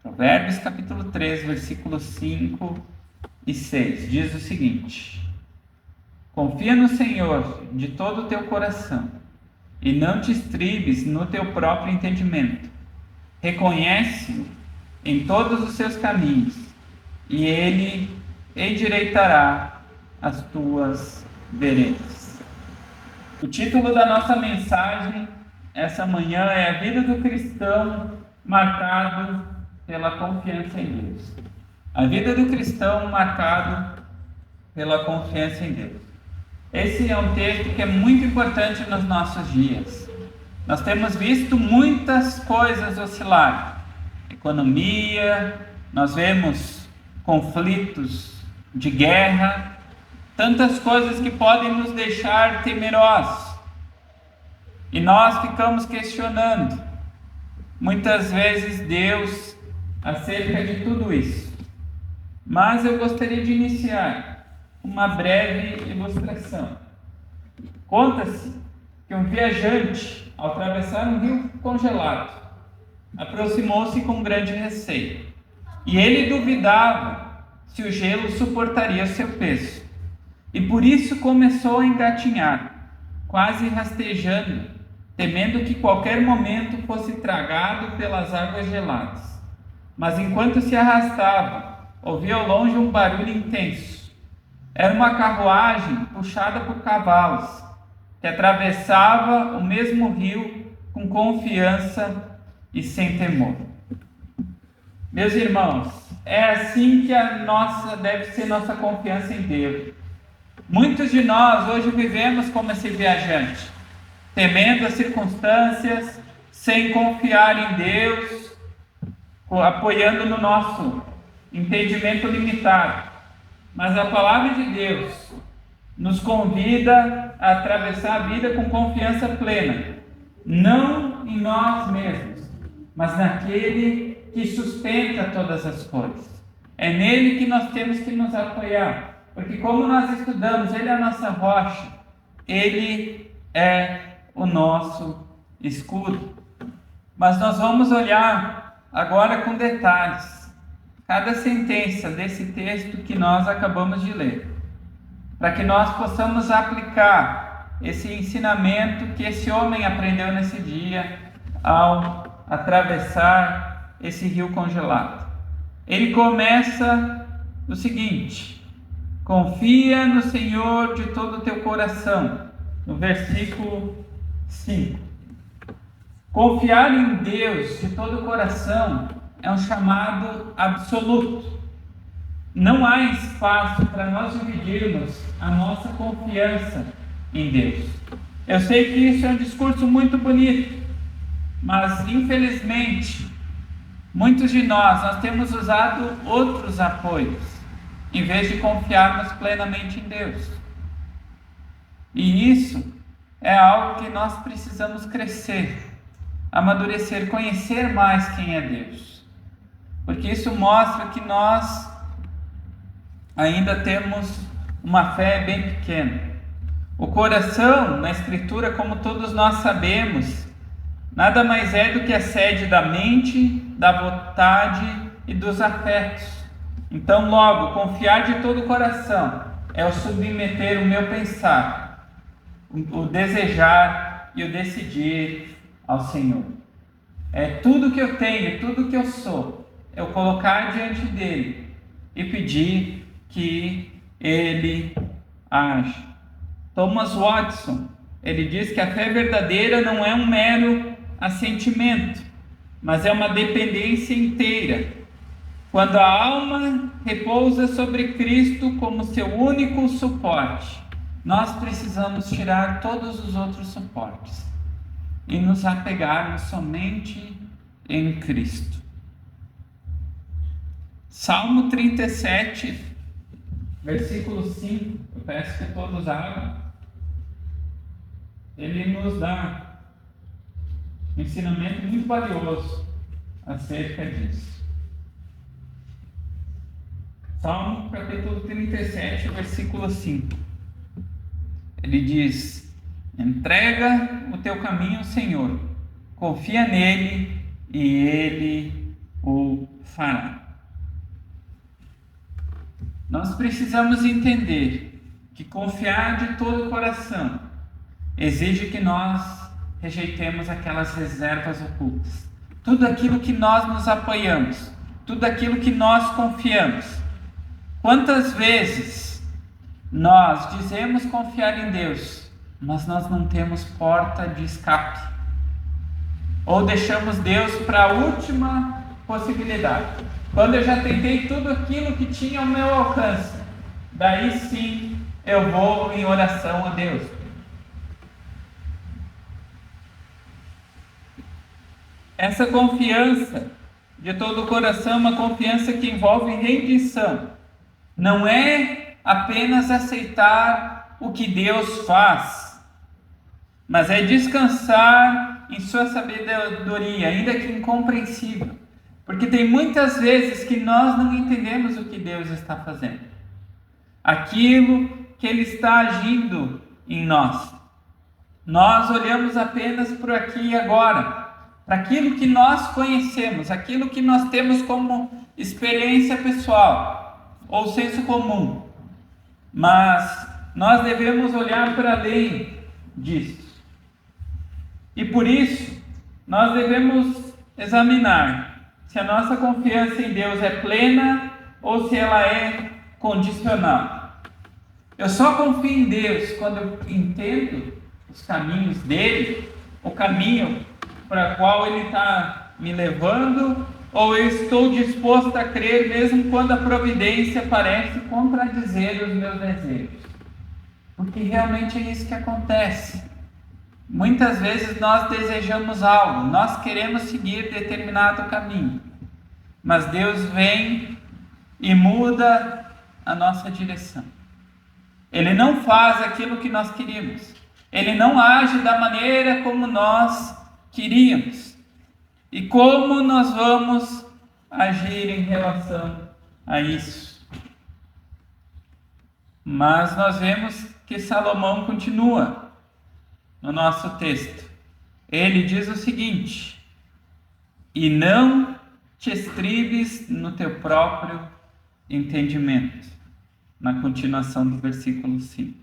Provérbios capítulo 3, versículos 5 e 6, diz o seguinte: confia no Senhor de todo o teu coração e não te estribes no teu próprio entendimento. Reconhece-o em todos os seus caminhos e ele endireitará as tuas veredas. O título da nossa mensagem essa manhã é A Vida do Cristão Marcado pela Confiança em Deus. A vida do cristão marcado pela confiança em Deus. Esse é um texto que é muito importante nos nossos dias. Nós temos visto muitas coisas oscilar. Economia, nós vemos conflitos de guerra, tantas coisas que podem nos deixar temerosos. E nós ficamos questionando, muitas vezes, Deus acerca de tudo isso. Mas eu gostaria de iniciar uma breve ilustração. Conta-se que um viajante, ao atravessar um rio congelado, aproximou-se com grande receio. E ele duvidava se o gelo suportaria seu peso. E por isso começou a engatinhar, quase rastejando, temendo que qualquer momento fosse tragado pelas águas geladas. Mas enquanto se arrastava, ouvia ao longe um barulho intenso. Era uma carruagem puxada por cavalos, que atravessava o mesmo rio com confiança e sem temor. Meus irmãos, é assim que deve ser nossa confiança em Deus. Muitos de nós hoje vivemos como esse viajante, temendo as circunstâncias, sem confiar em Deus, apoiando no nosso entendimento limitado. Mas a palavra de Deus nos convida a atravessar a vida com confiança plena, não em nós mesmos, mas naquele que sustenta todas as coisas. É nele que nós temos que nos apoiar, porque como nós estudamos, ele é a nossa rocha, ele é o nosso escudo. Mas nós vamos olhar agora com detalhes cada sentença desse texto que nós acabamos de ler, para que nós possamos aplicar esse ensinamento que esse homem aprendeu nesse dia ao atravessar esse rio congelado. Ele começa o seguinte: confia no Senhor de todo o teu coração, no versículo 5. Confiar em Deus de todo o coração é um chamado absoluto. Não há espaço para nós dividirmos a nossa confiança em Deus. Eu sei que isso é um discurso muito bonito, mas infelizmente muitos de nós temos usado outros apoios em vez de confiarmos plenamente em Deus. E isso é algo que nós precisamos crescer, amadurecer, conhecer mais quem é Deus. Porque isso mostra que nós ainda temos uma fé bem pequena. O coração, na Escritura, como todos nós sabemos, nada mais é do que a sede da mente, da vontade e dos afetos. Então, logo, confiar de todo o coração é o submeter o meu pensar, o desejar e o decidir ao Senhor. É tudo que eu tenho, tudo que eu sou, eu colocar diante dele e pedir que ele age. Thomas Watson, ele diz que a fé verdadeira não é um mero assentimento, mas é uma dependência inteira. Quando a alma repousa sobre Cristo como seu único suporte, nós precisamos tirar todos os outros suportes e nos apegarmos somente em Cristo. Salmo 37, versículo 5, eu peço que todos abram. Ele nos dá um ensinamento muito valioso acerca disso. Salmo capítulo 37, versículo 5. Ele diz: entrega o teu caminho ao Senhor, confia nele e ele o fará. Nós precisamos entender que confiar de todo o coração exige que nós rejeitemos aquelas reservas ocultas. Tudo aquilo que nós nos apoiamos, tudo aquilo que nós confiamos. Quantas vezes nós dizemos confiar em Deus, mas nós não temos porta de escape? Ou deixamos Deus para a última possibilidade. Quando eu já tentei tudo aquilo que tinha ao meu alcance, daí sim eu vou em oração a Deus. Essa confiança de todo o coração é uma confiança que envolve rendição. Não é apenas aceitar o que Deus faz, mas é descansar em sua sabedoria, ainda que incompreensível. Porque tem muitas vezes que nós não entendemos o que Deus está fazendo, aquilo que Ele está agindo em nós. Nós olhamos apenas por aqui e agora, para aquilo que nós conhecemos, aquilo que nós temos como experiência pessoal ou senso comum. Mas nós devemos olhar para além disso. E por isso, nós devemos examinar se a nossa confiança em Deus é plena ou se ela é condicional. Eu só confio em Deus quando eu entendo os caminhos dele, o caminho para o qual ele está me levando, ou eu estou disposto a crer mesmo quando a providência parece contradizer os meus desejos. Porque realmente é isso que acontece. Muitas vezes nós desejamos algo, nós queremos seguir determinado caminho, mas Deus vem e muda a nossa direção. Ele não faz aquilo que nós queríamos, Ele não age da maneira como nós queríamos. E como nós vamos agir em relação a isso? Mas nós vemos que Salomão continua no nosso texto. Ele diz o seguinte: e não te estribes no teu próprio entendimento. Na continuação do versículo 5.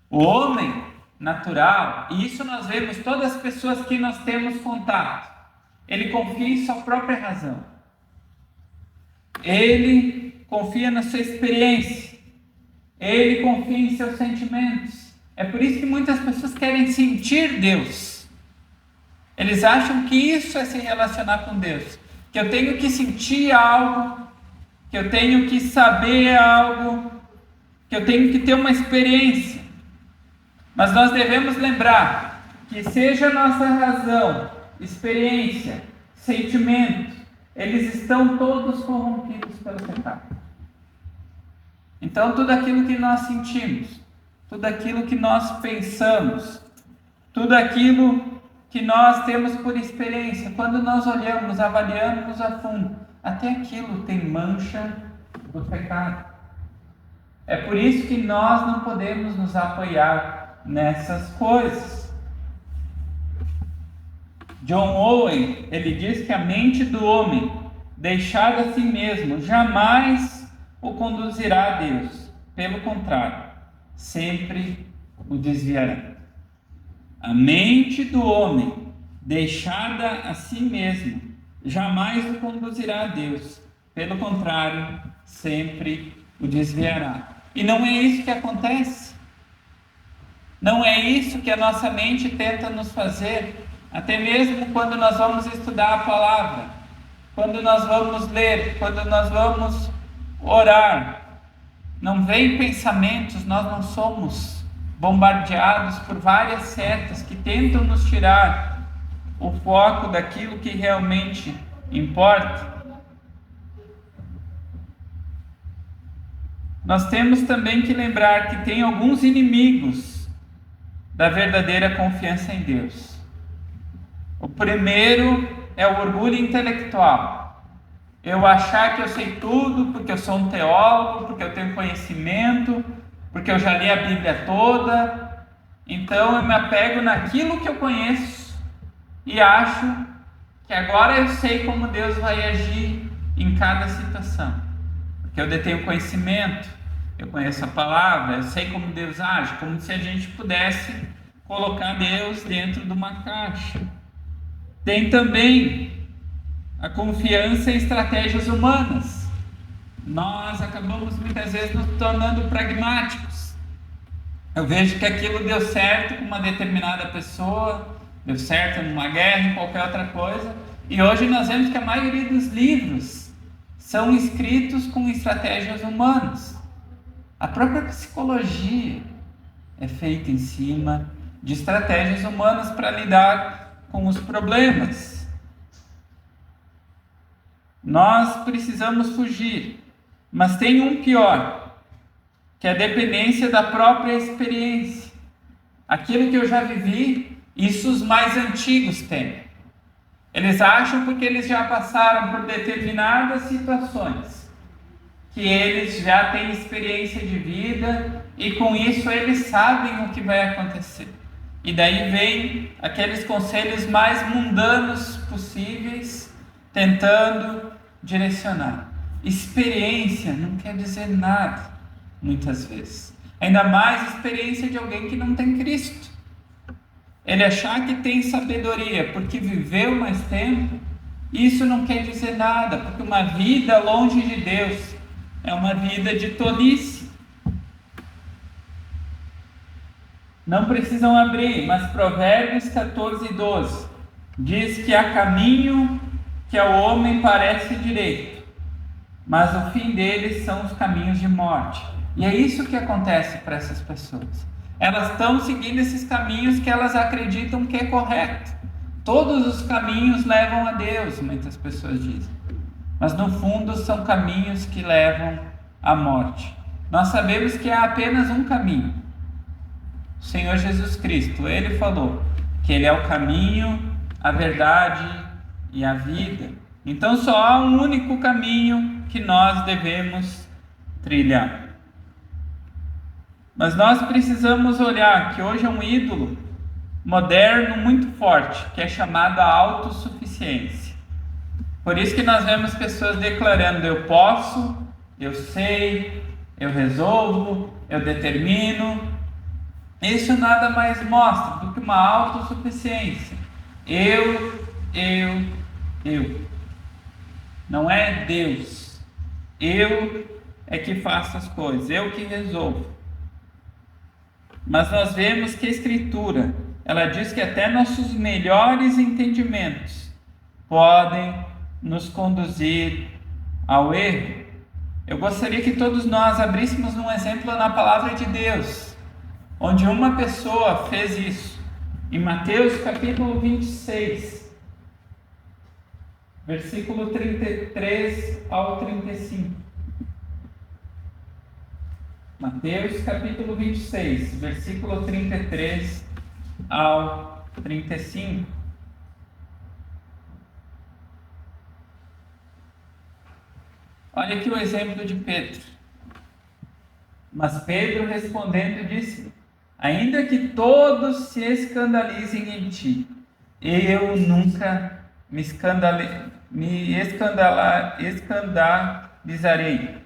O homem natural, e isso nós vemos todas as pessoas que nós temos contato, ele confia em sua própria razão. Ele confia na sua experiência. Ele confia em seus sentimentos. É por isso que muitas pessoas querem sentir Deus. Eles acham que isso é se relacionar com Deus. Que eu tenho que sentir algo, que eu tenho que saber algo, que eu tenho que ter uma experiência. Mas nós devemos lembrar que seja a nossa razão, experiência, sentimento, eles estão todos corrompidos pelo pecado. Então tudo aquilo que nós sentimos, tudo aquilo que nós pensamos, tudo aquilo que nós temos por experiência, quando nós olhamos, avaliamos a fundo, até aquilo tem mancha do pecado. É por isso que nós não podemos nos apoiar nessas coisas. John Owen, ele diz que a mente do homem, deixada a si mesmo, jamais o conduzirá a Deus. Pelo contrário, sempre o desviará. A mente do homem, deixada a si mesmo, jamais o conduzirá a Deus. Pelo contrário, sempre o desviará. E não é isso que acontece. Não é isso que a nossa mente tenta nos fazer. Até mesmo quando nós vamos estudar a palavra, quando nós vamos ler, quando nós vamos orar, não vem pensamentos, nós não somos bombardeados por várias setas que tentam nos tirar o foco daquilo que realmente importa. Nós temos também que lembrar que tem alguns inimigos da verdadeira confiança em Deus. O primeiro é o orgulho intelectual. Eu achar que eu sei tudo porque eu sou um teólogo, porque eu tenho conhecimento, porque eu já li a Bíblia toda. Então eu me apego naquilo que eu conheço e acho que agora eu sei como Deus vai agir em cada situação, porque eu detenho conhecimento, eu conheço a palavra, eu sei como Deus age, como se a gente pudesse colocar Deus dentro de uma caixa. Tem também a confiança em estratégias humanas. Nós acabamos muitas vezes nos tornando pragmáticos. Eu vejo que aquilo deu certo com uma determinada pessoa, deu certo numa guerra, em qualquer outra coisa, e hoje nós vemos que a maioria dos livros são escritos com estratégias humanas. A própria psicologia é feita em cima de estratégias humanas para lidar com os problemas. Nós precisamos fugir, mas tem um pior, que é a dependência da própria experiência. Aquilo que eu já vivi, isso os mais antigos têm. Eles acham porque eles já passaram por determinadas situações, que eles já têm experiência de vida e com isso eles sabem o que vai acontecer. E daí vem aqueles conselhos mais mundanos possíveis, tentando direcionar. Experiência não quer dizer nada, muitas vezes. Ainda mais experiência de alguém que não tem Cristo. Ele achar que tem sabedoria porque viveu mais tempo, isso não quer dizer nada, porque uma vida longe de Deus é uma vida de tolice. Não precisam abrir, mas Provérbios 14:12 diz que há caminho que ao homem parece direito, mas o fim deles são os caminhos de morte. E é isso que acontece para essas pessoas. Elas estão seguindo esses caminhos que elas acreditam que é correto. Todos os caminhos levam a Deus, muitas pessoas dizem. Mas no fundo são caminhos que levam à morte. Nós sabemos que há apenas um caminho. O Senhor Jesus Cristo, Ele falou que Ele é o caminho, a verdade e a vida. Então só há um único caminho que nós devemos trilhar. Mas nós precisamos olhar que hoje é um ídolo moderno muito forte, que é chamado a autossuficiência. Por isso que nós vemos pessoas declarando: eu posso, eu sei, eu resolvo, eu determino. Isso nada mais mostra do que uma autossuficiência. Eu. Não é Deus. Eu é que faço as coisas, eu que resolvo. Mas nós vemos que a Escritura, ela diz que até nossos melhores entendimentos podem nos conduzir ao erro. Eu gostaria que todos nós abríssemos um exemplo na palavra de Deus, onde uma pessoa fez isso. Em Mateus capítulo 26, versículo 33 ao 35. Mateus capítulo 26, versículo 33 ao 35. Olha aqui o exemplo de Pedro. Mas Pedro respondendo disse: ainda que todos se escandalizem em ti, eu nunca me escandalizarei.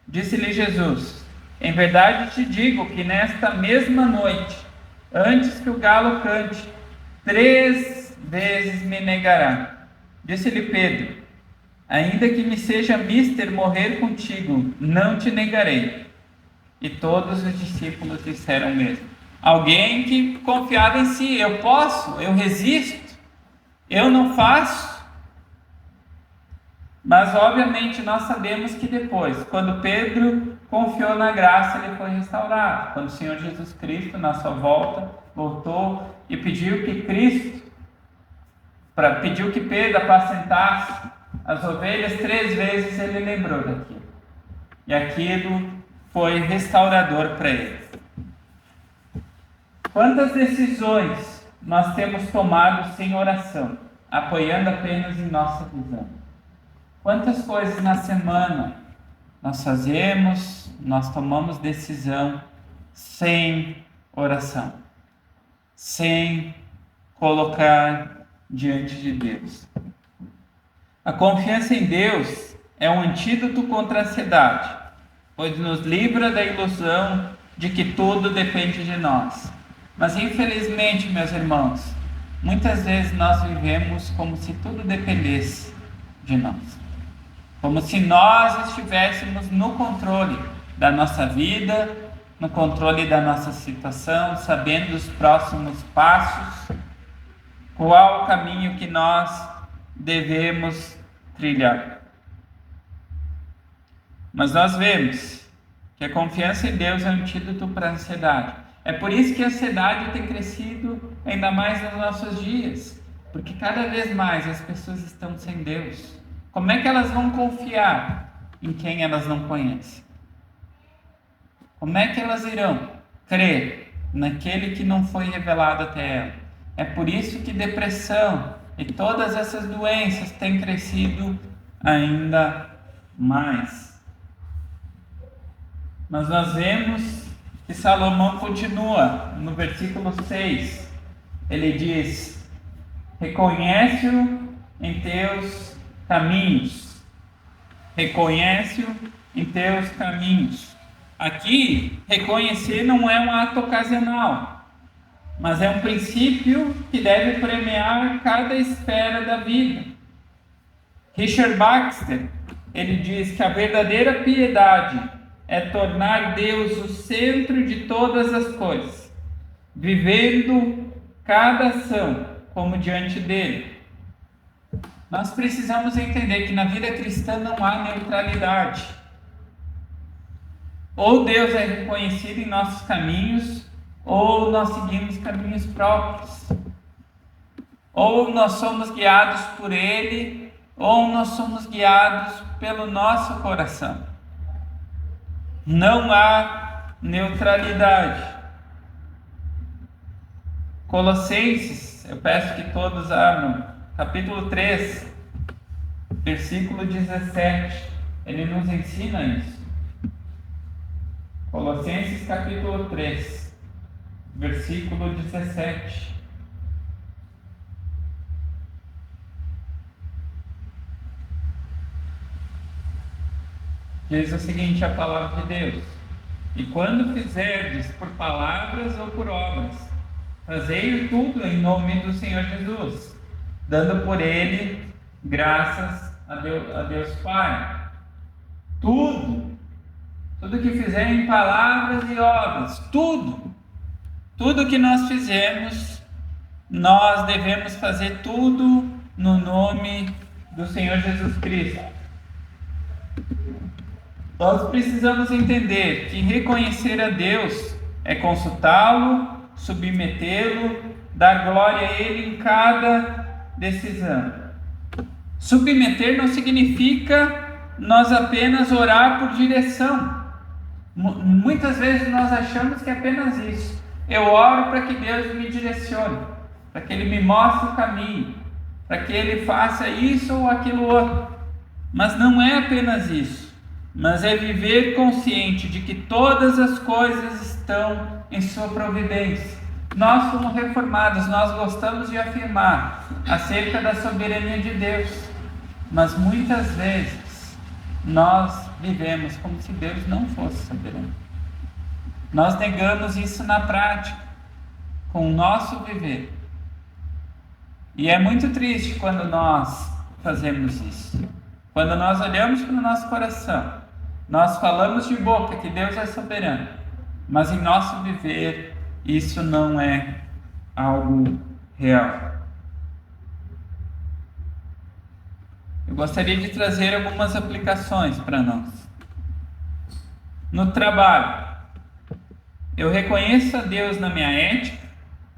Disse-lhe Jesus: em verdade te digo que nesta mesma noite, antes que o galo cante, 3 vezes me negará. Disse-lhe Pedro: ainda que me seja mister morrer contigo, não te negarei. E todos os discípulos disseram o mesmo. Alguém que confiava em si: eu posso, eu resisto, eu não faço. Mas obviamente nós sabemos que depois, quando Pedro confiou na graça, ele foi restaurado. Quando o Senhor Jesus Cristo, na sua volta, voltou e pediu que Pedro apacentasse as ovelhas, 3 vezes ele lembrou daquilo. E aquilo foi restaurador para ele. Quantas decisões nós temos tomado sem oração, apoiando apenas em nossa visão? Quantas coisas na semana nós fazemos, nós tomamos decisão sem oração, sem colocar diante de Deus? A confiança em Deus é um antídoto contra a ansiedade, pois nos livra da ilusão de que tudo depende de nós. Mas infelizmente, meus irmãos, muitas vezes nós vivemos como se tudo dependesse de nós. Como se nós estivéssemos no controle da nossa vida, no controle da nossa situação, sabendo os próximos passos, qual o caminho que nós devemos trilhar. Mas nós vemos que a confiança em Deus é um antídoto para a ansiedade. É por isso que a ansiedade tem crescido ainda mais nos nossos dias, porque cada vez mais as pessoas estão sem Deus. Como é que elas vão confiar em quem elas não conhecem? Como é que elas irão crer naquele que não foi revelado até ela? É por isso que depressão e todas essas doenças têm crescido ainda mais. Mas nós vemos que Salomão continua no versículo 6. Ele diz: reconhece-o em teus caminhos. Reconhece-o em teus caminhos. Aqui, reconhecer não é um ato ocasional, mas é um princípio que deve premiar cada esfera da vida. Richard Baxter, ele diz que a verdadeira piedade é tornar Deus o centro de todas as coisas, vivendo cada ação como diante dele. Nós precisamos entender que na vida cristã não há neutralidade. Ou Deus é reconhecido em nossos caminhos, ou nós seguimos caminhos próprios. Ou nós somos guiados por Ele, ou nós somos guiados pelo nosso coração. Não há neutralidade. Colossenses, eu peço que todos abram, capítulo 3, versículo 17, ele nos ensina isso. Colossenses capítulo 3, versículo 17. Diz o seguinte, a palavra de Deus: e quando fizerdes por palavras ou por obras, fazei tudo em nome do Senhor Jesus, dando por Ele graças a Deus Pai. Tudo que fizer em palavras e obras, tudo que nós fizermos, nós devemos fazer tudo no nome do Senhor Jesus Cristo. Nós precisamos entender que reconhecer a Deus é consultá-lo, submetê-lo, dar glória a Ele em cada decisão. Submeter não significa nós apenas orar por direção. Muitas vezes nós achamos que é apenas isso. Eu oro para que Deus me direcione, para que Ele me mostre o caminho, para que Ele faça isso ou aquilo outro. Mas não é apenas isso. Mas é viver consciente de que todas as coisas estão em sua providência. Nós, como reformados, nós gostamos de afirmar acerca da soberania de Deus, mas muitas vezes nós vivemos como se Deus não fosse soberano. Nós negamos isso na prática, com o nosso viver. E é muito triste quando nós fazemos isso. Quando nós olhamos para o nosso coração, nós falamos de boca que Deus é soberano, mas em nosso viver isso não é algo real. Eu gostaria de trazer algumas aplicações para nós. No trabalho, eu reconheço a Deus na minha ética,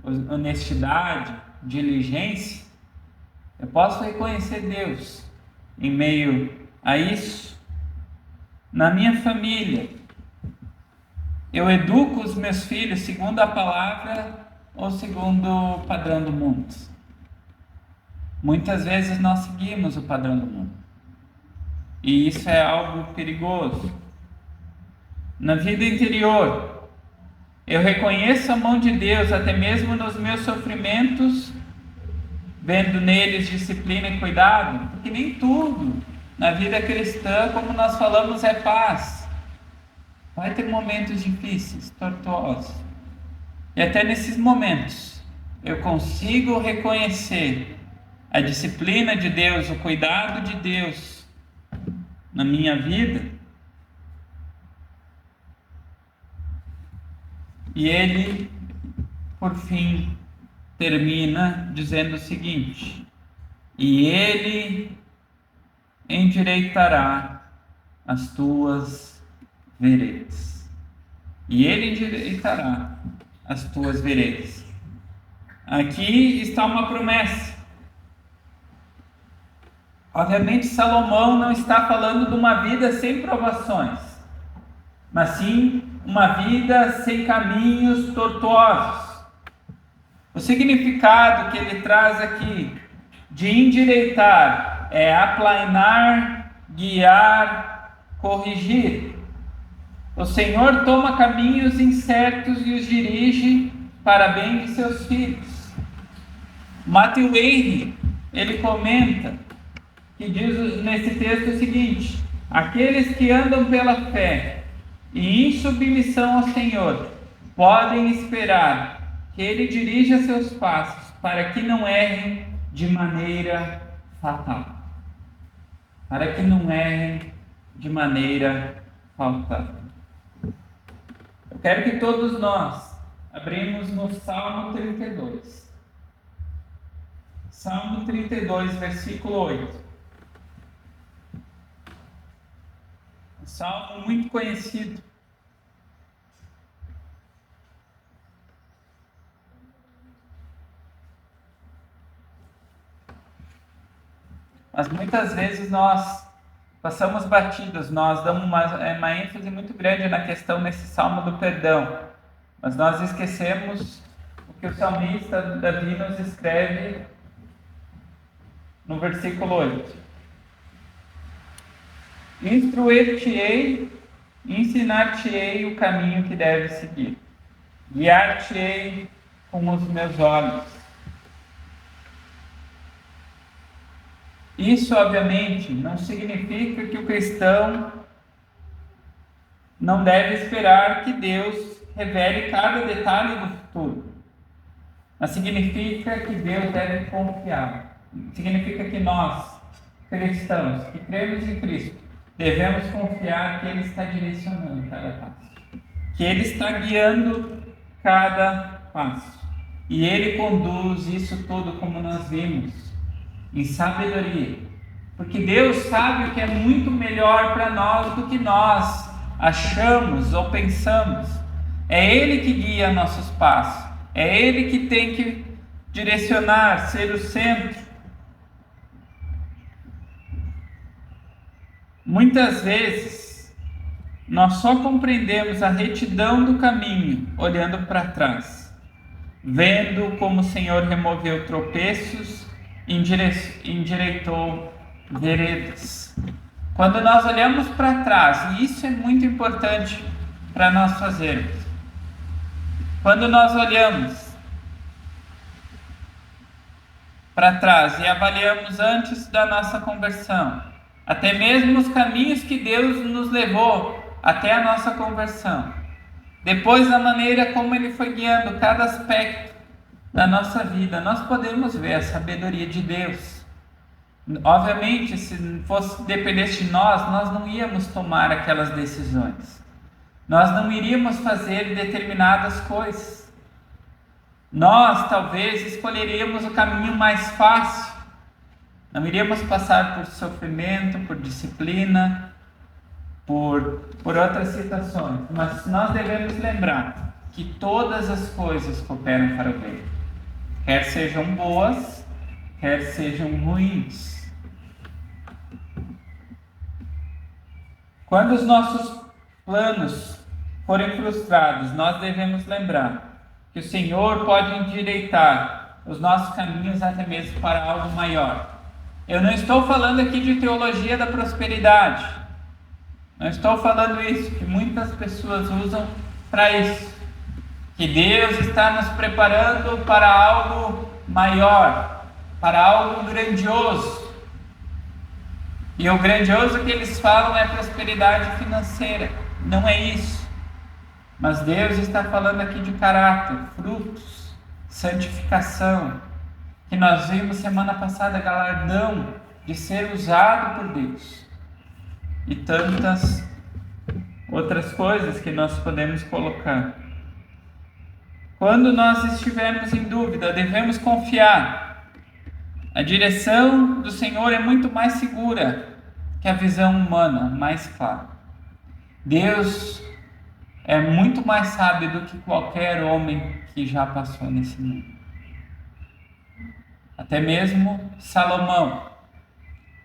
honestidade, diligência. Eu posso reconhecer Deus em meio a isso. Na minha família, eu educo os meus filhos segundo a palavra ou segundo o padrão do mundo. Muitas vezes nós seguimos o padrão do mundo, e isso é algo perigoso. Na vida interior, eu reconheço a mão de Deus até mesmo nos meus sofrimentos vendo neles disciplina e cuidado? Porque nem tudo na vida cristã, como nós falamos, é paz. Vai ter momentos difíceis, tortuosos. E até nesses momentos, eu consigo reconhecer a disciplina de Deus, o cuidado de Deus na minha vida. E ele, por fim, termina dizendo o seguinte: e ele endireitará as tuas veredas. E ele endireitará as tuas veredas. Aqui está uma promessa. Obviamente, Salomão não está falando de uma vida sem provações, mas sim uma vida sem caminhos tortuosos. O significado que ele traz aqui de endireitar é aplainar, guiar, corrigir. O Senhor toma caminhos incertos e os dirige para bem de seus filhos. Matthew Henry, ele comenta que diz nesse texto o seguinte: aqueles que andam pela fé e em submissão ao Senhor podem esperar que Ele dirija seus passos para que não errem de maneira fatal. Para que não errem de maneira fatal. Eu quero que todos nós abrimos no Salmo 32. Salmo 32, versículo 8. Um salmo muito conhecido. Mas muitas vezes nós passamos batidos, nós damos uma ênfase muito grande na questão nesse salmo do perdão. Mas nós esquecemos o que o salmista Davi nos escreve no versículo 8. Instruir-te-ei, ensinar-te-ei o caminho que deves seguir. Guiar-te-ei com os meus olhos. Isso, obviamente, não significa que o cristão não deve esperar que Deus revele cada detalhe do futuro. Mas significa que Deus deve confiar. Significa que nós, cristãos, que cremos em Cristo, devemos confiar que Ele está direcionando cada passo. Que Ele está guiando cada passo. E Ele conduz isso tudo, como nós vimos, em sabedoria. Porque Deus sabe o que é muito melhor para nós do que nós achamos ou pensamos. É Ele que guia nossos passos. É Ele que tem que direcionar, ser o centro. Muitas vezes, nós só compreendemos a retidão do caminho olhando para trás, vendo como o Senhor removeu tropeços e endireitou veredas. Quando nós olhamos para trás, e isso é muito importante para nós fazermos, quando nós olhamos para trás e avaliamos antes da nossa conversão, até mesmo os caminhos que Deus nos levou até a nossa conversão, depois da maneira como Ele foi guiando cada aspecto da nossa vida, nós podemos ver a sabedoria de Deus. Obviamente, se fosse dependesse de nós não íamos tomar aquelas decisões. Nós não iríamos fazer determinadas coisas. Nós, talvez, escolheríamos o caminho mais fácil. Não iríamos passar por sofrimento, por disciplina, por outras situações. Mas nós devemos lembrar que todas as coisas cooperam para o bem. Quer sejam boas, quer sejam ruins. Quando os nossos planos forem frustrados, nós devemos lembrar que o Senhor pode endireitar os nossos caminhos até mesmo para algo maior. Eu não estou falando aqui de teologia da prosperidade. Não estou falando isso, que muitas pessoas usam para isso. Que Deus está nos preparando para algo maior. para algo grandioso. E o grandioso que eles falam é prosperidade financeira. Não é isso. Mas Deus está falando aqui de caráter, frutos, santificação, que nós vimos semana passada, galardão de ser usado por Deus. E tantas outras coisas que nós podemos colocar. Quando nós estivermos em dúvida, devemos confiar. A direção do Senhor é muito mais segura que a visão humana, mais clara. Deus é muito mais sábio do que qualquer homem que já passou nesse mundo. Até mesmo Salomão,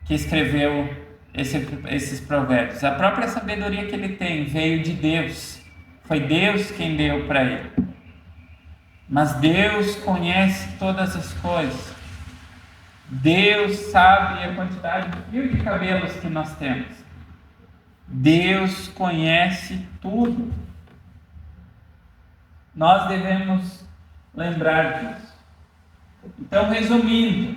que escreveu esses provérbios. A própria sabedoria que ele tem veio de Deus. Foi Deus quem deu para ele. Mas Deus conhece todas as coisas. Deus sabe a quantidade de fio de cabelos que nós temos. Deus conhece tudo. Nós devemos lembrar disso. Então, resumindo,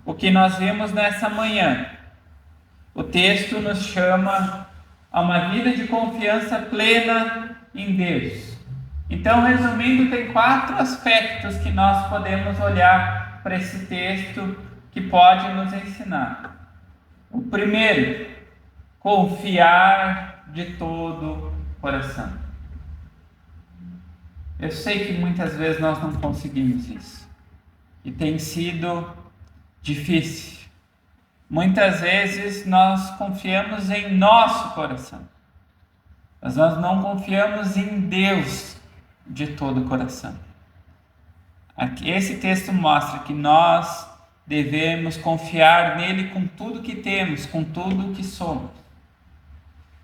o que nós vimos nessa manhã, o texto nos chama a uma vida de confiança plena em Deus. Então, resumindo, tem 4 aspectos que nós podemos olhar para esse texto que pode nos ensinar. O primeiro, confiar de todo o coração. Eu sei que muitas vezes nós não conseguimos isso. E tem sido difícil. Muitas vezes nós confiamos em nosso coração. Mas nós não confiamos em Deus de todo o coração. Esse texto mostra que nós devemos confiar nele com tudo que temos, com tudo que somos.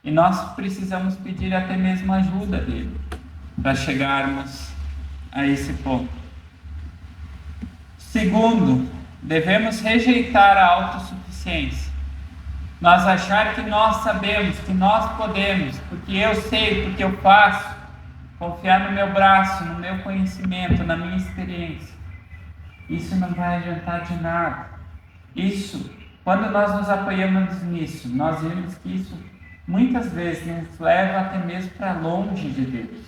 E nós precisamos pedir até mesmo ajuda dele para chegarmos a esse ponto. Segundo, devemos rejeitar a autossuficiência. Nós achar que nós sabemos, que nós podemos, porque eu sei, porque eu faço. Confiar no meu braço, no meu conhecimento, na minha experiência. Isso não vai adiantar de nada. Isso, quando nós nos apoiamos nisso, nós vemos que isso muitas vezes nos leva até mesmo para longe de Deus.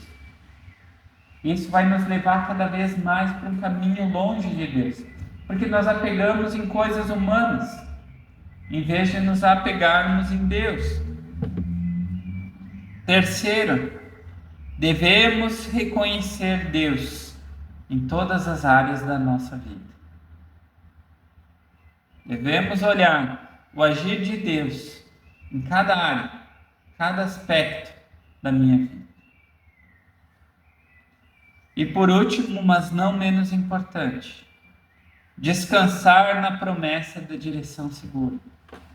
Isso vai nos levar cada vez mais para um caminho longe de Deus. Porque nós apegamos em coisas humanas, em vez de nos apegarmos em Deus. Terceiro, devemos reconhecer Deus em todas as áreas da nossa vida. Devemos olhar o agir de Deus em cada área, cada aspecto da minha vida. E por último, mas não menos importante, descansar na promessa da direção segura.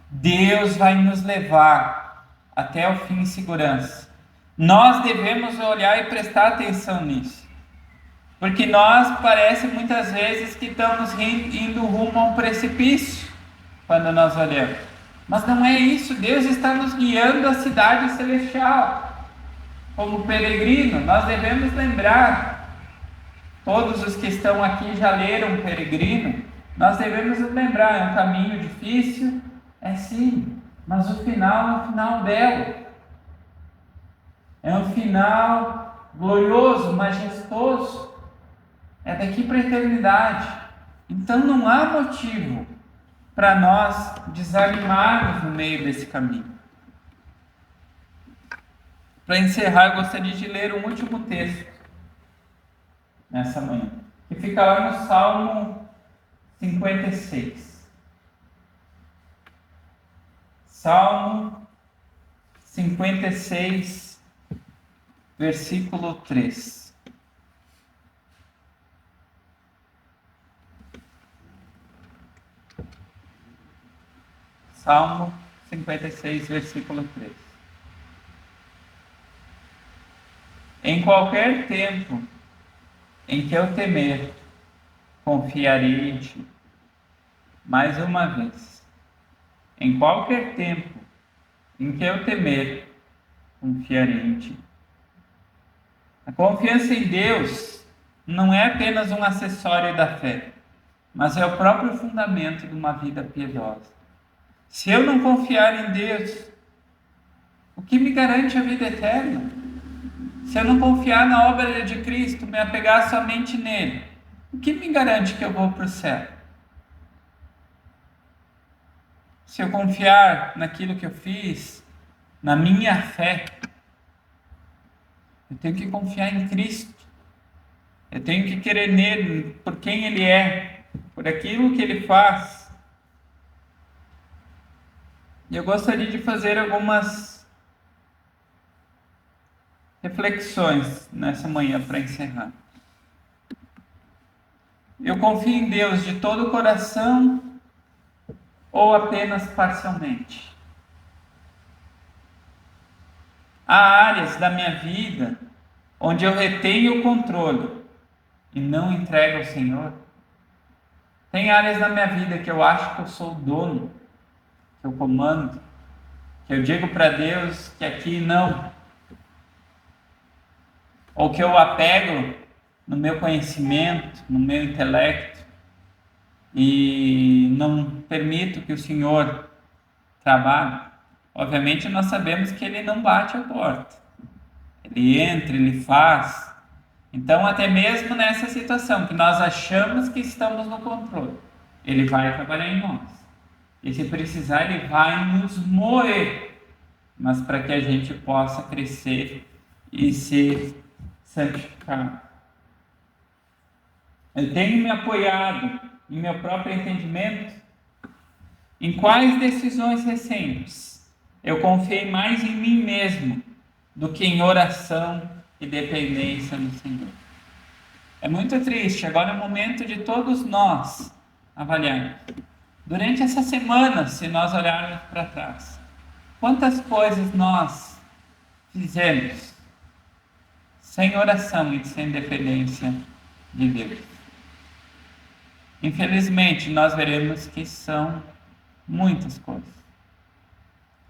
Deus vai nos levar até o fim em segurança. Nós devemos olhar e prestar atenção nisso. Porque nós parece muitas vezes que estamos indo rumo a um precipício quando nós olhamos. Mas não é isso. Deus está nos guiando à cidade celestial. Como peregrino, nós devemos lembrar. Todos os que estão aqui já leram Peregrino. Nós devemos lembrar, é um caminho difícil, é sim, mas o final é um final belo. É um final glorioso, majestoso. É daqui para a eternidade. Então não há motivo para nós desanimarmos no meio desse caminho. Para encerrar, eu gostaria de ler um último texto nessa manhã, que fica lá no Salmo 56. Salmo 56, versículo 3. Salmo 56, versículo 3. Em qualquer tempo em que eu temer, confiarei em ti. Mais uma vez. Em qualquer tempo em que eu temer, confiarei em ti. A confiança em Deus não é apenas um acessório da fé. mas é o próprio fundamento de uma vida piedosa. Se eu não confiar em Deus, o que me garante a vida eterna? Se eu não confiar na obra de Cristo, me apegar somente nele, o que me garante que eu vou para o céu? Se eu confiar naquilo que eu fiz, na minha fé, eu tenho que confiar em Cristo. Eu tenho que querer nele, por quem ele é, por aquilo que ele faz. E eu gostaria de fazer algumas reflexões nessa manhã para encerrar. Eu confio em Deus de todo o coração ou apenas parcialmente? Há áreas da minha vida onde eu retenho o controle e não entrego ao Senhor. Tem áreas da minha vida que eu acho que eu sou o dono, que eu comando, que eu digo para Deus que aqui não. Ou que eu apego no meu conhecimento, no meu intelecto, e não permito que o Senhor trabalhe. Obviamente nós sabemos que Ele não bate a porta. Ele entra, Ele faz. Então até mesmo nessa situação que nós achamos que estamos no controle, Ele vai trabalhar em nós. E se precisar, Ele vai nos moer, mas para que a gente possa crescer e ser santificado. Eu tenho me apoiado em meu próprio entendimento. Em quais decisões recentes eu confiei mais em mim mesmo do que em oração e dependência no Senhor? É muito triste. Agora é o momento de todos nós avaliarmos. Durante essa semana, se nós olharmos para trás, quantas coisas nós fizemos sem oração e sem dependência de Deus? Infelizmente, nós veremos que são muitas coisas,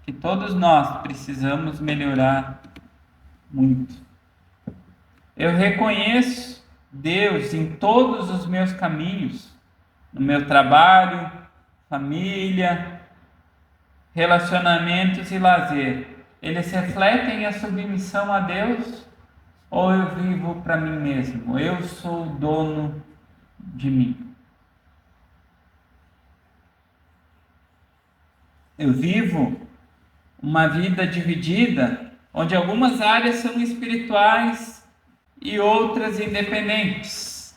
que todos nós precisamos melhorar muito. Eu reconheço Deus em todos os meus caminhos, no meu trabalho, família, relacionamentos e lazer. Eles refletem a submissão a Deus ou eu vivo para mim mesmo? Eu sou o dono de mim. Eu vivo uma vida dividida, onde algumas áreas são espirituais e outras independentes.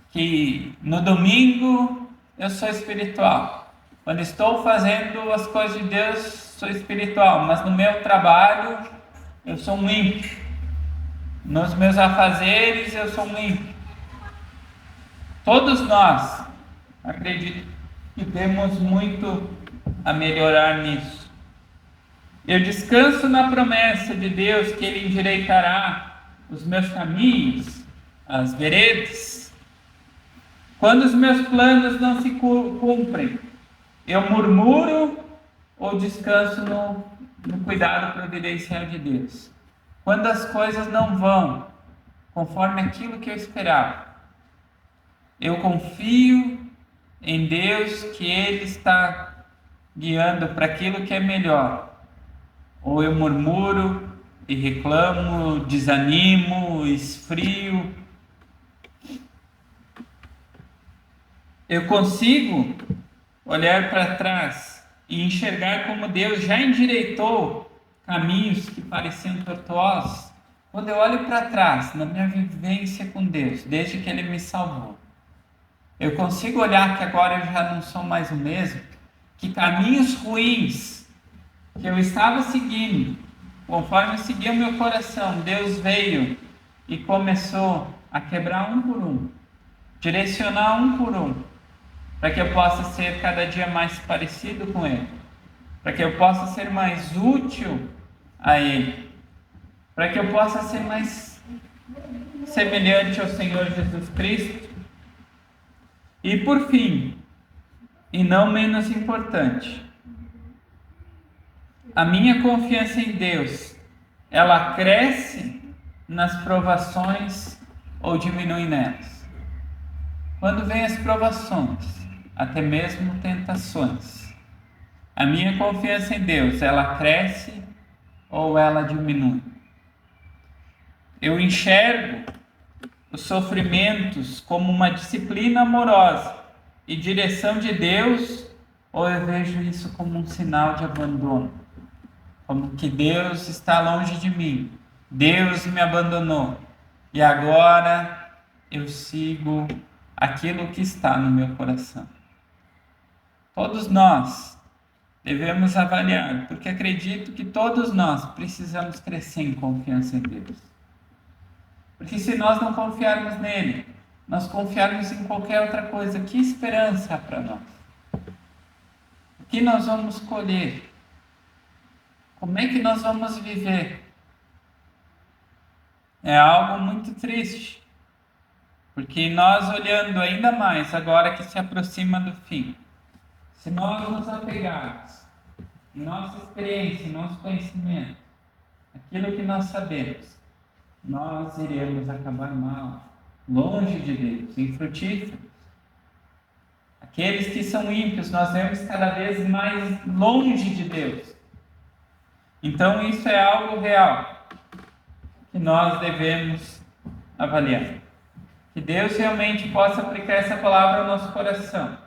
Que no domingo eu sou espiritual. Quando estou fazendo as coisas de Deus, sou espiritual. Mas no meu trabalho, eu sou um ímpio. Nos meus afazeres, eu sou um ímpio. Todos nós, acredito que temos muito a melhorar nisso. Eu descanso na promessa de Deus que Ele endireitará os meus caminhos, as veredas. Quando os meus planos não se cumprem, eu murmuro ou descanso no cuidado providencial de Deus. Quando as coisas não vão conforme aquilo que eu esperava, eu confio em Deus que Ele está guiando para aquilo que é melhor. Ou eu murmuro e reclamo, desanimo, esfrio. Eu consigo olhar para trás e enxergar como Deus já endireitou caminhos que pareciam tortuosos. Quando eu olho para trás, na minha vivência com Deus, desde que Ele me salvou, eu consigo olhar que agora eu já não sou mais o mesmo, que caminhos ruins que eu estava seguindo, conforme eu seguia o meu coração, Deus veio e começou a quebrar um por um, direcionar um por um, para que eu possa ser cada dia mais parecido com Ele, para que eu possa ser mais útil a Ele, para que eu possa ser mais semelhante ao Senhor Jesus Cristo. E por fim, e não menos importante, a minha confiança em Deus, ela cresce nas provações ou diminui nelas? quando vêm as provações, até mesmo tentações, a minha confiança em Deus, ela cresce ou ela diminui? Eu enxergo os sofrimentos como uma disciplina amorosa e direção de Deus, ou eu vejo isso como um sinal de abandono? Como que Deus está longe de mim, Deus me abandonou, e agora eu sigo aquilo que está no meu coração. Todos nós devemos avaliar, porque acredito que todos nós precisamos crescer em confiança em Deus. Porque se nós não confiarmos nele, nós confiarmos em qualquer outra coisa, que esperança há para nós? O que nós vamos colher? Como é que nós vamos viver? É algo muito triste, porque nós olhando ainda mais agora que se aproxima do fim, se nós nos apegarmos em nossa experiência, em nosso conhecimento, aquilo que nós sabemos, nós iremos acabar mal, longe de Deus, infrutíferos. Aqueles que são ímpios, nós vemos cada vez mais longe de Deus. Então isso é algo real, que nós devemos avaliar. Que Deus realmente possa aplicar essa palavra ao nosso coração.